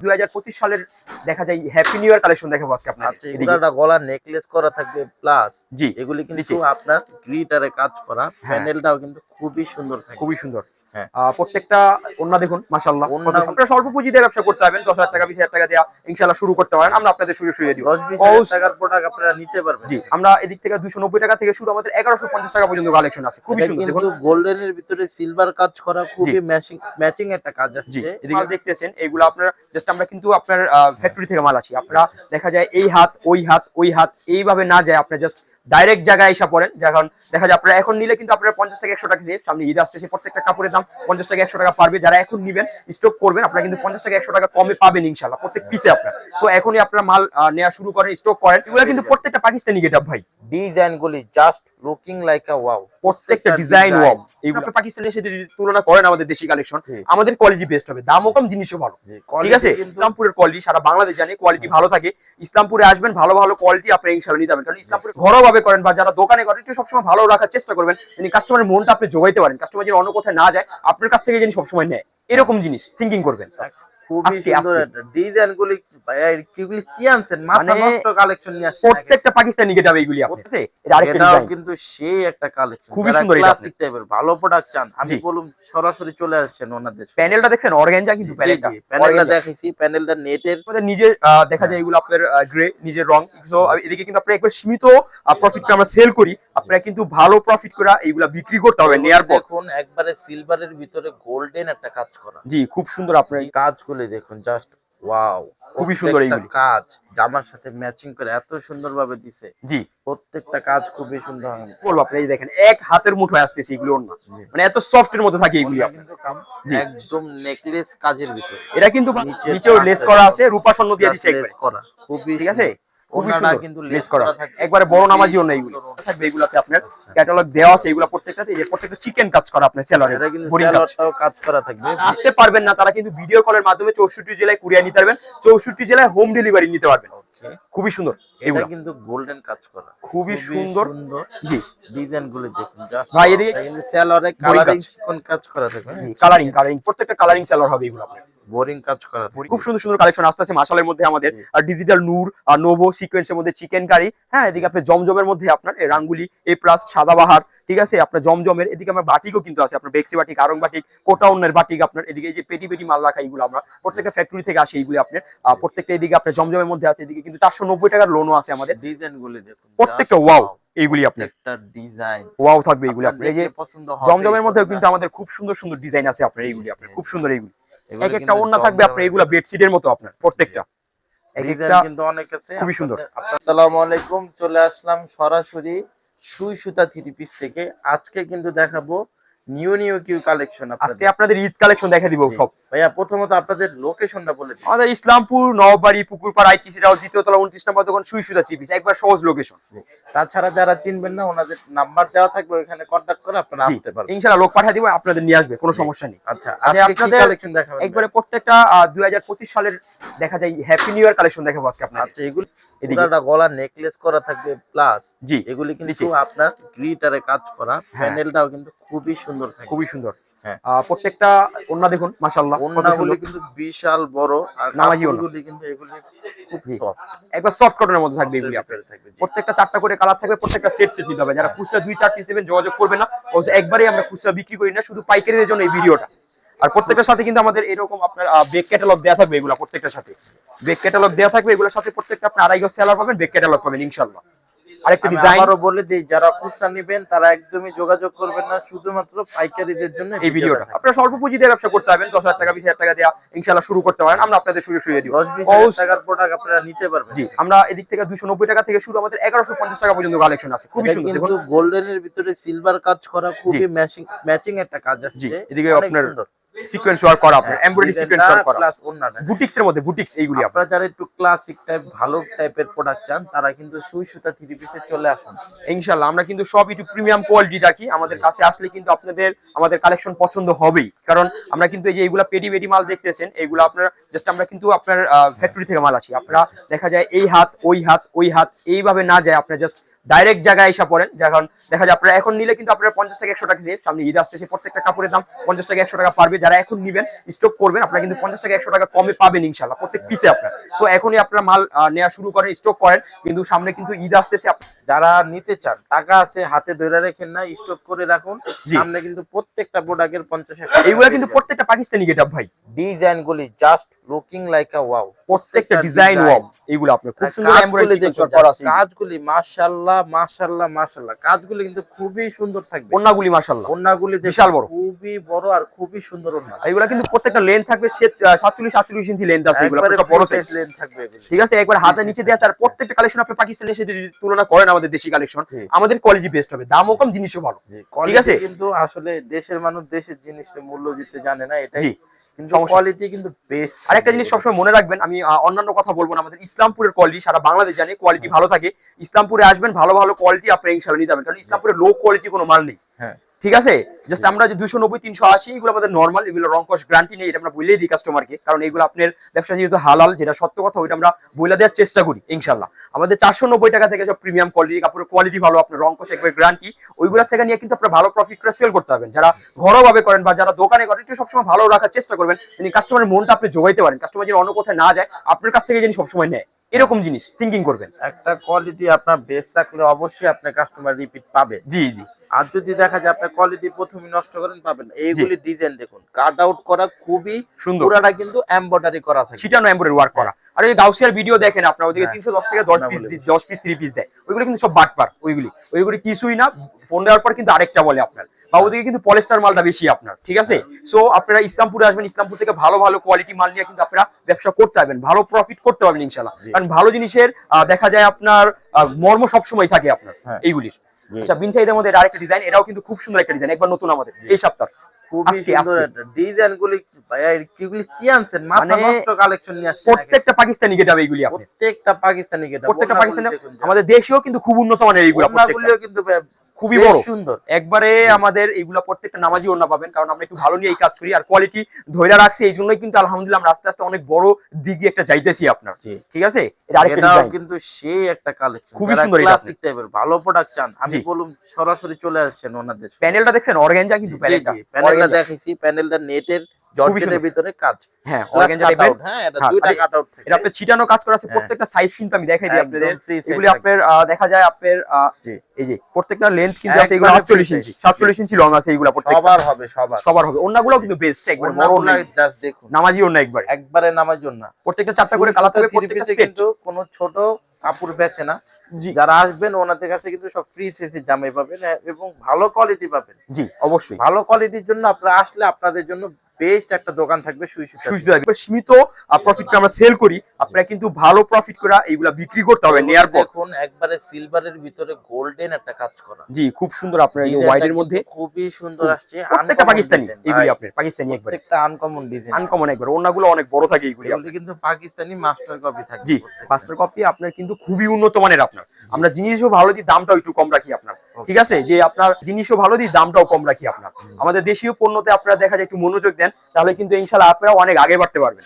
2025 সালের দেখা যায় হ্যাপি নিউ ইয়ার কালেকশন দেখাবো আজকে আপনাদের। আচ্ছা, এগুলা গলার নেকলেস করা থাকবে প্লাস জি এগুলি কিন্তু নিচে আপনার গ্লিটারে কাজ করা, হ্যাঁ প্যানেলটাও কিন্তু খুবই সুন্দর থাকবে। খুবই সুন্দর। হ্যাঁ, প্রত্যেকটা ওন্না দেখুন মাশাআল্লাহ কত ওন্না সুন্দর। স্বল্প পুঁজি দিয়ে ব্যবসা করতে পারবেন, 10,000 টাকা 20,000 টাকা দিয়ে ইনশাআল্লাহ শুরু করতে পারেন। আমরা আপনাদের সুযোগ সুবিধা দিব। 10-20 হাজার টাকার প্রোডাক্ট আপনারা নিতে পারবেন। জি আমরা এদিক থেকে 290 টাকা থেকে শুরু, আমাদের 1150 টাকা পর্যন্ত কালেকশন আছে। খুবই সুন্দর দেখুন। কিন্তু গোল্ডেনের ভিতরে সিলভার কাজ করা, খুবই ম্যাচিং একটা কাজ জি আসছে। এদিকে দেখতেছেন এগুলো আপনারা জাস্ট আমরা কিন্তু আপনার ফ্যাক্টরি থেকে মাল আসি। আপনারা দেখা যায় এই হাত ওই হাত এইভাবে না যায়, আপনারা জাস্ট ডাইরেক্ট জায়গায় এসে পড়েন। যখন দেখা যায় আপনারা এখন নিলে কিন্তু আপনারা 50 টাকা 100 টাকা দিয়ে, সামনে ঈদ আসতেছে, প্রত্যেকটা কাপড়ের দাম 50 টাকা 100 টাকা পারবে। যারা এখন নিবেন স্টক করবেন আপনারা কিন্তু 50 টাকা 100 টাকা কমে পাবেন ইনশাআল্লাহ প্রত্যেক পিসে আপনারা। সো এখনই আপনারা মাল নেওয়া শুরু করেন, স্টক করেন। এগুলো কিন্তু প্রত্যেকটা পাকিস্তানি গেটআপ ভাই, ডিজাইন গুলি জাস্ট লুকিং লাইক আ ওয়াও, প্রত্যেকটা ডিজাইন ওয়াও। এগুলো পাকিস্তানের সাথে যদি তুলনা করেন আমাদের দেশি কালেকশন, আমাদের কোয়ালিটি বেস্ট হবে, দামও কম, জিনিসও ভালো। ঠিক আছে, ইসলামপুরের কোয়ালিটি সারা বাংলাদেশ জানে কোয়ালিটি ভালো থাকে। ইসলামপুরে আসবেন, ভালো ভালো কোয়ালিটি আপনারা ইনশাআল্লাহ নিতে পারবেন। কারণ ইসলামপুরে ঘরোয়াভাবে করেন বা যারা দোকানে করেন একটু সবসময় ভালো রাখার চেষ্টা করবেন, মানে কাস্টমারের মনটা আপনি জোগাইতে পারেন, কাস্টমার যেন অন্য কোথায় না যায়, আপনার কাছ থেকে যেন সবসময় নেয়, এরকম জিনিস থিঙ্কিং করবেন। খুবই সুন্দর ডিজাইন গুলি, কিগুলি কি আনছেন, মাথা নষ্ট কালেকশন নিয়ে আসছেন। প্রত্যেকটা পাকিস্তানি গেটআপ এইগুলি আপনি আছে। এটা আরেকটা ডিজাইন কিন্তু সেই একটা কালেকশন, খুবই সুন্দর। এটা ক্লাসিক টাইপের ভালো প্রোডাক্ট চান, আমি বলুম সরাসরি চলে আসছেন ওনাদের। প্যানেলটা দেখছেন অর্গানজা, কিন্তু প্যানেলটা দেখাইছি, প্যানেলটা নেটের আমাদের নিজের দেখা যায় এগুলো আপনার গ্রে নিজের রং। সো এদিকে কিন্তু আপনারা একবার সীমিত প্রফিট আমরা সেল করি, আপনারা কিন্তু ভালো প্রফিট করে এইগুলা বিক্রি করতে হবে নেয়ার পর। দেখুন একবারে সিলভারের ভিতরে গোল্ডেন একটা কাজ করা। জি খুব সুন্দর। আপনার এই কাজগুলো দেখুন, জাস্ট ওয়াও, খুবই সুন্দর। এইগুলি কাজ জামার সাথে ম্যাচিং করে এত সুন্দরভাবে দিছে। জি প্রত্যেকটা কাজ খুবই সুন্দর। বলবো আপনি এই দেখেন এক হাতের মুঠোয় আসতেছে এগুলো না, মানে এত সফট এর মধ্যে থাকে এগুলি। কিন্তু একদম নেকলেস কাজের ভিতর, এটা কিন্তু নিচেও লেস করা আছে, রূপা স্বর্ণ দিয়ে দিয়েছে একবারে করা, খুবই ঠিক আছে। ওনাটা কিন্তু লেস করা একবারে বড় নামাজিও না। এগুলো থাকবে, এগুলাতে আপনার ক্যাটালগ দেওয়া আছে। এগুলো প্রত্যেকটাতে এই যে প্রত্যেকটা চিকেন কাজ করা আপনার সেলারে, এটা কিন্তু সেলারটাও কাজ করা থাকবে। আসতে পারবেন না তারা কিন্তু ভিডিও কলের মাধ্যমে 64 জেলায় কুরিয়ার নিতে পারবেন, 64 জেলায় হোম ডেলিভারি নিতে পারবেন। খুবই সুন্দর। এটা কিন্তু গোল্ডেন কাজ করা, খুবই সুন্দর। জি ডিজাইন গুলো দেখুন, জাস্ট ভাই এদিকে কিন্তু সেলারে কালারিং চিকন কাজ করা থাকবে। কালারিং প্রত্যেকটা কালারিং সেলার হবে এগুলো আপনার, বোরিং কাজ করা। খুব সুন্দর সুন্দর কালেকশন আসতে আছে মাশাআল্লাহর মধ্যে আমাদের। আর ডিজিটাল নূর আর নোভো সিকোয়েন্সের মধ্যে চিকেন কারি। হ্যাঁ এদিকে আপনার জমজমের মধ্যে আপনার রাঙ্গুলি এ প্লাস সাদাবাহার, ঠিক আছে। আপনার জমজমের এদিকে আমার বাটিকও কিন্তু আছে, আপনার বেক্সি বাটিক, আরং বাটিক, কোটা অন্যের বাটিক। আপনার এদিকে এই যে পেটি পেটি মাল রাখা, এইগুলো আমরা প্রত্যেকটা ফ্যাক্টরি থেকে আসে এইগুলো আপনার। প্রত্যেকটা এদিকে আপনার জমজমের মধ্যে আছে, এদিকে কিন্তু 490 টাকার লোনও আছে আমাদের। ডিজাইন গুলো দেখুন প্রত্যেকটা ওয়াও। এইগুলি আপনার একটা ডিজাইন ওয়াও থাকবে এইগুলি আপনার। এই যে পছন্দ জমজমের মধ্যেও কিন্তু আমাদের খুব সুন্দর সুন্দর ডিজাইন আছে আপনার। এইগুলি আপনার খুব সুন্দর। এইগুলি এক একটা ওন্না থাকবে আপনার, এগুলা বেডশিটের মতো আপনার প্রত্যেকটা। ডিজাইন কিন্তু অনেক আছে, খুবই সুন্দর। আসসালামু আলাইকুম, চলে আসলাম সরাসরি সুই সুতা থ্রি পিস থেকে। আজকে কিন্তু দেখাবো নিউ কিউ কালেকশন। আজকে আপনাদের ঈদ কালেকশন দেখা দিব সব। ভাইয়া প্রথমত আপনাদের লোকেশনটা বলে দিন। আমাদের ইসলামপুর নওবাড়ি পুকুরপাড় আইটিসি রাও দ্বিতীয় তলা 29 নম্বর দোকান, সুই সুতা থ্রি পিস, একবার সহজ লোকেশন। তাছাড়া যারা চিনবেন না ওনাদের নাম্বার দেওয়া থাকবে, ওখানে কন্টাক্ট করে আপনারা আসতে পারবেন। ইনশাআল্লাহ লোক পাঠিয়ে দিব, আপনাদের নিয়ে আসবে, কোনো সমস্যা নেই। আচ্ছা আজকে কি কালেকশন দেখাবেন? একবারে প্রত্যেকটা 2025 সালের দেখা যায় হ্যাপি নিউ ইয়ার কালেকশন দেখাবো আজকে আপনাদের। আচ্ছা এগুলো পুরাটা গলার নেকলেস করা থাকবে প্লাস জি এগুলি কিন্তু আপনার গ্লিটারে কাজ করা, প্যানেলটাও কিন্তু খুবই সুন্দর থাকে, খুবই সুন্দর। হ্যাঁ প্রত্যেকটা ওন্না দেখুন মাশাআল্লাহ, ওন্নাগুলি কিন্তু বিশাল বড়, আর কাপড়গুলি কিন্তু এগুলি খুব সফট, একবার সফট কটনের মধ্যে থাকবে এগুলি আপনাদের। প্রত্যেকটা 4টা করে কালার থাকবে, প্রত্যেকটা সেট নিতে হবে। যারা খুচরা 2-4 পিস নেবেন যোগাযোগ করবেন না, একবারই আমরা খুচরা বিক্রি করি না, শুধু পাইকারিদের জন্য এই ভিডিওটা। আর প্রত্যেকটার সাথে কিন্তু আমাদের এরকম আপনার বেক ক্যাটালগ দেওয়া থাকবে। এগুলো প্রত্যেকটার সাথে বেক ক্যাটালগ দেওয়া থাকবে, এগুলোর সাথে প্রত্যেকটা আপনি 2.5 গজ সেলার পাবেন, বেক ক্যাটালগ পাবেন ইনশাআল্লাহ। আরেকটা ডিজাইন আরো বলে দেই, যারা খুচরা নেবেন তারা একদমই যোগাযোগ করবেন না, শুধুমাত্র পাইকারিদের জন্য এই ভিডিওটা। আপনারা স্বল্প পুঁজি দিয়ে ব্যবসা করতে পারবেন, 10,000 টাকা 20,000 টাকা দিয়ে ইনশাআল্লাহ শুরু করতে পারেন। আমরা আপনাদের সুযোগ সুবিধা দিব। 10-20 হাজার টাকার প্রোডাক্ট আপনারা নিতে পারবেন। জি আমরা এদিক থেকে 290 টাকা থেকে শুরু, আমাদের 1150 টাকা পর্যন্ত কালেকশন আছে। খুবই সুন্দর। কিন্তু গোল্ডেনের ভিতরে সিলভার কাজ করা, খুবই ম্যাচিং একটা কাজ আসছে। এদিকে আপনার সিকোয়েন্স ওয়ার্ক করা, আপনার এমব্রয়ডারি সিকোয়েন্স ওয়ার্ক করা, প্লাস ওন্নাটা বুটিক্স এর মধ্যে বুটিক্স। এইগুলি আপনারা যারা একটু ক্লাসিক টাইপ ভালো টাইপের প্রোডাক্ট চান তারা কিন্তু সুই সুতা থ্রি পিসে চলে আসুন ইনশাআল্লাহ। আমরা কিন্তু সব একটু প্রিমিয়াম কোয়ালিটি রাখি, আমাদের কাছে আসলে কিন্তু আপনাদের আমাদের কালেকশন পছন্দ হবেই। কারণ আমরা কিন্তু এই যে এইগুলা পেটি পেটি মাল দেখতেছেন, এইগুলো আপনারা জাস্ট আমরা কিন্তু আপনার ফ্যাক্টরি থেকে মাল আসি। আপনারা দেখা যায় এই হাত ওই হাত এইভাবে না যায়, আপনারা জাস্ট ডাইরেক্ট জায়গায় এসে পড়েন, যখন দেখা যায় আপনারা এখন নিলে কিন্তু আপনারা 50 টাকা 100 টাকা দিয়ে, সামনে ঈদ আসতেছে, প্রত্যেকটা কাপড়ের দাম 50 টাকা 100 টাকা পারবে। যারা এখন নিবেন স্টক করবেন, আপনারা কিন্তু 50 টাকা 100 টাকা কমে পাবেন ইনশাআল্লাহ প্রত্যেক পিসে আপনারা। সো এখনই আপনারা মাল নেওয়া শুরু করেন, স্টক করেন, কিন্তু সামনে কিন্তু ঈদ আসতেছে। যারা নিতে চান, টাকা আছে হাতে ধরে রাখেন না, স্টক করে রাখুন। সামনে কিন্তু প্রত্যেকটা প্রোডাক্টের 50 টাকা। এইগুলা কিন্তু প্রত্যেকটা পাকিস্তানি গেটআপ ভাই, ডিজাইন গুলি জাস্ট লুকিং লাইক আ ওয়াও, প্রত্যেকটা ডিজাইন ওয়াও। এইগুলো আপনার খুব সুন্দর এমব্রয়ডারি করা আছে, কাজগুলি মাশাআল্লাহ মাশাআল্লাহ মাশাআল্লাহ, কাজগুলি কিন্তু খুবই সুন্দর থাকবে। ওন্নাগুলি মাশাআল্লাহ, ওন্নাগুলি বিশাল বড়, খুবই বড় আর খুবই সুন্দর ওন্না। এইগুলা কিন্তু প্রত্যেকটা লেন্থ থাকবে 47 ইঞ্চি লেন্থ আছে, এগুলো সব বড় সাইজ লেন্থ থাকবে, ঠিক আছে। একবার হাতের নিচে দেয়া আছে। আর প্রত্যেকটা কালেকশন আপনি পাকিস্তানের সাথে যদি তুলনা করেন আমাদের দেশি কালেকশন, আমাদের কোয়ালিটি বেস্ট হবে, দামও কম, জিনিসও ভালো, ঠিক আছে। কিন্তু আসলে দেশের মানুষ দেশের জিনিসের মূল্য দিতে জানে না, এটাই জি। কিন্তু কোয়ালিটি কিন্তু বেস্ট। আরেকটা জিনিস সবসময় মনে রাখবেন, আমি অন্যান্য কথা বলবো না, আমাদের ইসলামপুরের কোয়ালিটি সারা বাংলাদেশ জানে, কোয়ালিটি ভালো থাকে। ইসলামপুরে আসবেন, ভালো ভালো কোয়ালিটি আপনারা ইনশাআল্লাহ নিতে পারবেন, কারণ ইসলামপুরে লো কোয়ালিটি কোনো মাল নেই। হ্যাঁ, ঠিক আছে। জাস্ট আমরা যে 290 380 এগুলো আমাদের নরমাল, এগুলো রং কস গ্যারান্টি নেই, এটা আমরা বলেই দিই কাস্টমারকে, কারণ এগুলো আপনার ব্যবসা যেহেতু হালাল, যেটা সত্য কথা, ওইটা আমরা বলে দেওয়ার চেষ্টা করি ইনশাআল্লাহ। আমাদের 490 টাকা থেকে সব প্রিমিয়াম কোয়ালিটি কাপড়ের কোয়ালিটি ভালো, আপনার রং কস একবার গ্যারান্টি, ওইগুলো থেকে নিয়ে কিন্তু আপনারা ভালো প্রফিট করে সেল করতে পারবেন। যারা ঘরোয়াভাবে করেন বা যারা দোকানে করেন, একটু সবসময় ভালো রাখার চেষ্টা করবেন, যিনি কাস্টমারের মনটা আপনি জোগাইতে পারেন, কাস্টমার যেন অন্য কোথায় না যায়, আপনার কাছ থেকে যিনি সবসময় নেয়, এরকম জিনিস থিঙ্কিং করবেন। একটা কোয়ালিটি আপনার বেস্ট থাকলে অবশ্যই আপনার কাস্টমার রিপিট পাবে। জি জি। আর যদি দেখা যায় আপনার কোয়ালিটি প্রথমে নষ্ট করেন, পাবেন না। এইগুলি ডিজাইন দেখুন, কাট আউট করা খুবই সুন্দর, পুরাটা কিন্তু এমব্রয়ডারি করা থাকে, ছিটানো এমব্রয়ডারি ওয়ার্ক করা। আর ওই গাউসিয়ার ভিডিও দেখেন আপনারা, ওদিকে 310 টাকা 10 পিস 3 পিস দেয়, ওইগুলো কিন্তু সব বাটপার, ওইগুলি কিছুই না। ফোন দেওয়ার পর কিন্তু আরেকটা বলে আপনার, বা ওদিকে কিন্তু পলিস্টার মালটা বেশি আপনার, ঠিক আছে। সো আপনারা ইসলামপুরে আসবেন, ইসলামপুর থেকে ভালো ভালো কোয়ালিটি মাল নিয়ে কিন্তু আপনারা ব্যবসা করতে পারবেন, ভালো প্রফিট করতে পারবেন ইনশাআল্লাহ। কারণ ভালো জিনিসের দেখা যায় আপনার মর্ম সব সময় থাকে আপনার এইগুলির। আচ্ছা, বিন সাইদের মধ্যে আরেকটা ডিজাইন, এটাও কিন্তু খুব সুন্দর একটা ডিজাইন, একবার নতুন আমাদের এই সপ্তাহ, খুবই সুন্দর ডিজাইন গুলি। কিগুলি কি আনছেন, মাথা নষ্ট কালেকশন নিয়ে আসছেন। প্রত্যেকটা পাকিস্তানি গেটআপ এইগুলি, আপনি প্রত্যেকটা পাকিস্তানি গেটআপ, প্রত্যেকটা পাকিস্তানি, আমাদের দেশীয় কিন্তু খুব উন্নত মানের এইগুলো, প্রত্যেকটাগুলিও কিন্তু খুবই বড় সুন্দর একবারে। আমাদের এইগুলা প্রত্যেকটা নামাজি ওড়না পাবেন, কারণ আমরা একটু ভালো নিয়ে এই কাজ করি, আর কোয়ালিটি ধরে রাখছি, এই জন্যই কিন্তু আলহামদুলিল্লাহ আমরা আস্তে আস্তে অনেক বড় দিকে একটা যাইতেছি আপনার, ঠিক আছে। এটা আরেকটা ডিজাইন কিন্তু সেই একটা কালেকশন, খুবই সুন্দর, ক্লাসিক টাইপের ভালো প্রোডাক্ট চান, আমি বলুন সরাসরি চলে আসছেন ওনাদের। প্যানেলটা দেখছেন অর্গানজা, কিন্তু প্যানেলটা দেখাইছি, প্যানেলটা নেটের জর্জেটের ভিতরে কাজ, হ্যাঁ অর্গানজা টাইপের, হ্যাঁ এটা দুইটা কাট আউট থাকে, এটা আপনি ছিটানো কাজ করা আছে। প্রত্যেকটা সাইজ কিন্তু আমি দেখাই দিই আপনাদের, এগুলি আপনার দেখা যায় আপনার এই যে প্রত্যেকটা লেন্থ কিন্তু আছে, এগুলো 48 ইঞ্চি 47 ইঞ্চি লং আছে, এগুলো প্রত্যেকটা সবার হবে। ওন্নাগুলো কিন্তু বেস্ট, একবার বড় ওন্না, জাস্ট দেখুন নামাজি ওন্না, একবারে নামাজি ওন্না, প্রত্যেকটা চারটা করে কালার থাকবে, প্রত্যেকটা সেট, কিন্তু কোনো ছোট কাপড় বেচে না। যারা আসবেন ওনাদের কাছে কিন্তু সব ফ্রি সাইজের জামাই পাবেন এবং ভালো কোয়ালিটি পাবেন। জি অবশ্যই, ভালো কোয়ালিটির জন্য আপনারা আসলে আপনাদের জন্য বেস্ট একটা দোকান থাকবে সুই সুতা। সীমিত প্রফিটটা আমরা সেল করি, আপনারা কিন্তু ভালো প্রফিট করে এইগুলা বিক্রি করতে হবে নেয়ার পর। দেখুন একবারে সিলভারের ভিতরে গোল্ডেন একটা কাজ করা, জি খুব সুন্দর, আপনার এই হোয়াইটের মধ্যে খুবই সুন্দর আসছে, প্রত্যেকটা পাকিস্তানি, এগুলি আপনার পাকিস্তানি, একবার একটা আনকমন ডিজাইন, আনকমন একবার। ওন্নাগুলো অনেক বড় থাকে, এগুলি কিন্তু পাকিস্তানি মাস্টার কপি থাকে। জি মাস্টার কপি আপনার কিন্তু খুবই উন্নত মানের। আপনার আমরা জিনিসও ভালো দিই, দামটাও একটু কম রাখি আপনার, ঠিক আছে। যে আপনার জিনিসও ভালো দিই, দামটাও কম রাখি আপনার। আমাদের দেশীয় পণ্যতে আপনারা দেখা যায় একটু মনোযোগ দেন, তাহলে কিন্তু ইনশাআল্লাহ আপনারা অনেক আগে বাড়তে পারবেন।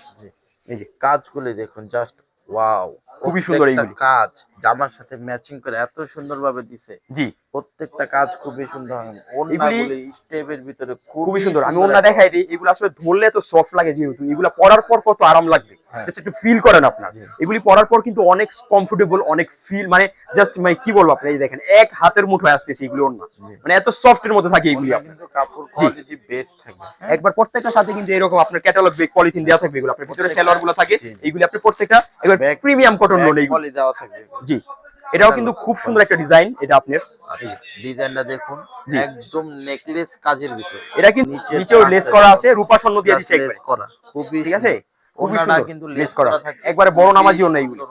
এই যে কাজগুলো দেখুন, জাস্ট ওয়াও, খুবই সুন্দর এইগুলি কাজ, জামার সাথে ম্যাচিং করে এত সুন্দর ভাবে দিছে। জি প্রত্যেকটা কাজ খুবই সুন্দর, ওন্নাগুলি স্টেপের ভিতরে খুবই সুন্দর। আমি ওন্না দেখাই দিই, এগুলো আসলে ধরলে তো সফট লাগে, যেহেতু এগুলো পরার পর কত আরাম লাগবে, জাস্ট একটু ফিল করেন আপনার। এগুলি পরার পর কিন্তু অনেক কমফোর্টেবল, অনেক ফিল, মানে জাস্ট মানে কি বলবো আপনারা, এই দেখেন এক হাতের মুঠোয় আসতেছে এগুলো ওন্না, মানে এত সফট এর মধ্যে থাকে এগুলি। কিন্তু কাপড় কোয়ালিটি বেস্ট থাকবে, একবার প্রত্যেকটার সাথে কিন্তু এরকম আপনার ক্যাটালগ পলিথিন দেওয়া থাকবে, এগুলো আপনার ভিতরে সেলর গুলো থাকে, এগুলি আপনি প্রত্যেকটা একবার প্রিমিয়াম কটন লোন এইগুলি দেওয়া থাকবে। জি এটাও কিন্তু খুব সুন্দর একটা ডিজাইন, এটা আপনার ডিজাইনটা দেখুন, একদম নেকলেস কাজের ভিতর, এটা কিন্তু নিচেও লেস করা আছে, রূপা স্বর্ণ দিয়ে দিয়েছে একবার করা, খুবই ঠিক আছে। ওন্নাটা কিন্তু লেস করা একবারে বড় নামাজি ওন্না এইগুলো,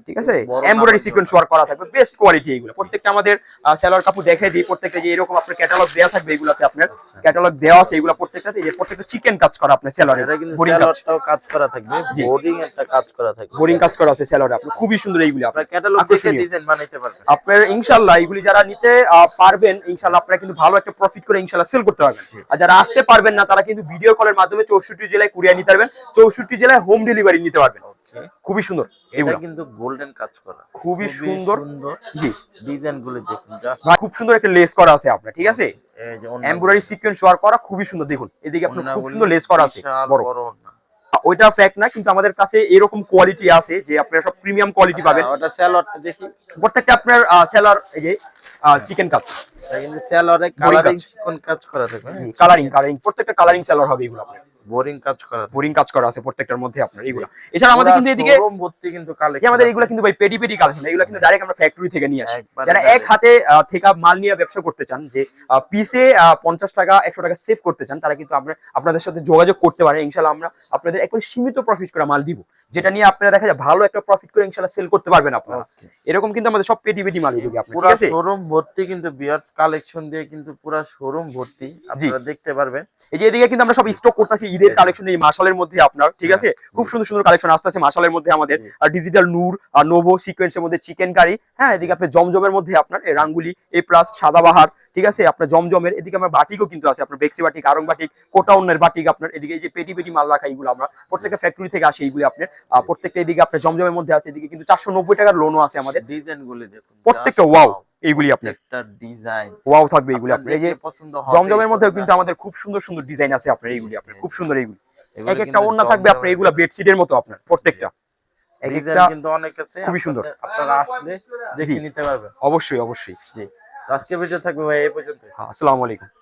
ঠিক আছে। এমব্রয়ডারি সিকোয়েন্স ওয়ার্ক করা থাকবে, বেস্ট কোয়ালিটি এগুলো। প্রত্যেকটা আমাদের সেলার কাপড় দেখাই দিই, প্রত্যেকটা যে এরকম আপনার ক্যাটালগ দেওয়া থাকবে, এগুলোতে আপনার ক্যাটালগ দেওয়া আছে, এগুলো প্রত্যেকটাতে এই যে প্রত্যেকটা চিকেন কাজ করা আপনার সেলারে, এটা কিন্তু সেলারটাও কাজ করা থাকবে, বোর্ডিং একটা কাজ করা থাকবে, বোরিং কাজ করা আছে সেলারে। আপনি খুবই সুন্দর এইগুলি, আপনার ক্যাটালগ দেখে ডিজাইন বানাইতে পারবেন আপনার ইনশাআল্লাহ। এগুলি যারা নিতে পারবেন ইনশাআল্লাহ, আপনারা কিন্তু ভালো একটা প্রফিট করে ইনশাআল্লাহ সেল করতে পারবেন। আর যারা আসতে পারবেন না, তারা কিন্তু ভিডিও কলের মাধ্যমে 64 জেলায় কুরিয়ার নিতে পারবেন, 64 জেলায় হোম ডেলিভারি নিতে পারবেন। ওকে, খুবই সুন্দর এটা এগুলো, কিন্তু গোল্ডেন কাজ করা, খুবই সুন্দর। জি ডিজাইন গুলো দেখুন জাস্ট। ভাই, খুব সুন্দর একটা লেস করা আছে আপনার, ঠিক আছে, এই যে এমব্রয়ডারি সিকোয়েন্স ওয়ার্ক করা, খুবই সুন্দর। দেখুন এদিকে আপনার খুব সুন্দর লেস করা আছে বিশাল বড়। বড় ওড়না। ওইটা ফ্যাক্ট না, কিন্তু আমাদের কাছে এরকম কোয়ালিটি আছে যে আপনারা সব প্রিমিয়াম কোয়ালিটি পাবেন। ওটা স্যালোয়ারটা দেখি, প্রত্যেকটা আপনার সেলার, এই যে চিকেন কাজ, এটা কিন্তু স্যালোয়ারে কালারিং চিকন কাজ করা থাকবে, কালারিং প্রত্যেকটা কালারিং সেলার হবে এগুলো আপনার, বোরিং কাজ করা থাকবে। বোরিং কাজ করা আছে প্রত্যেকটার মধ্যে আপনার এগুলো। এছাড়া আমাদের কিন্তু এদিকে শোরুম ভর্তি কিন্তু কালেকশন, আমাদের এগুলো কিন্তু ভাই পেটি পেটি কালেকশন, এগুলো কিন্তু ডাইরেক্ট আমরা ফ্যাক্টরি থেকে নিয়ে আসি। একবারে যারা এক হাতে থেকে মাল নিয়ে ব্যবসা করতে চান, যে পিসে 50 টাকা 100 টাকা সেভ করতে চান, তারা কিন্তু আপনাদের সাথে যোগাযোগ করতে পারেন। ইনশাআল্লাহ আমরা আপনাদের একবারে সীমিত প্রফিট করে মাল দিব, যেটা নিয়ে আপনারা দেখা যায় ভালো একটা প্রফিট করে ইনশাআল্লাহ সেল করতে পারবেন আপনারা। এরকম কিন্তু আমাদের সব পেটি পেটি মাল দিবি আপনারা, পুরো ঠিক আছে। শোরুম ভর্তি কিন্তু বিয়ার্স কালেকশন দিয়ে কিন্তু পুরো শোরুম ভর্তি, আপনারা দেখতে পারবেন। এই যে এদিকে কিন্তু আমরা সব স্টক করতেছি ঈদের কালেকশন, এই মাশালের মধ্যে আপনার, ঠিক আছে, খুব সুন্দর সুন্দর কালেকশন আসতেছে মাশালের মধ্যে আমাদের। ডিজিটাল নূর আর নোভো সিকোয়েন্সের মধ্যে চিকেন কারি, হ্যাঁ, এদিকে আপনার জমজমের মধ্যে আপনার রাঙ্গুলি এ প্লাস সাদাবাহার, ঠিক আছে, আপনার জমজমের। এদিকে আমার বাটিকও কিন্তু আছে, আপনার বেক্সি বাটিক, আরং বাটিক, কোটা অন্যের বাটিক আপনার। এদিকে এই যে পেটি পেটি মাল রাখা, এইগুলো আমরা প্রত্যেকটা ফ্যাক্টরি থেকে আসে এইগুলো আপনার। প্রত্যেকটা এদিকে আপনার জমজমের মধ্যে আছে, এদিকে কিন্তু 490 টাকার লোনও আছে আমাদের। ডিজাইন গুলো দেখুন প্রত্যেকটা ওয়াও, এইগুলি আপনার একটা ডিজাইন ওয়াও থাকবে এইগুলি আপনার। এই যে পছন্দ হবে, জমজমের মধ্যেও কিন্তু আমাদের খুব সুন্দর সুন্দর ডিজাইন আছে আপনার, এইগুলি আপনার খুব সুন্দর। এইগুলি এক একটা ওড়না থাকবে আপনার, এগুলা বেডশিটের মতো আপনার প্রত্যেকটা, এক ডিজাইন একটা কিন্তু অনেক আছে, খুবই সুন্দর। আপনারা আসলে দেখে নিতে পারবেন। অবশ্যই অবশ্যই। জি, আজকে ভিডিও থাকবে ভাই এই পর্যন্ত। আসসালামু আলাইকুম।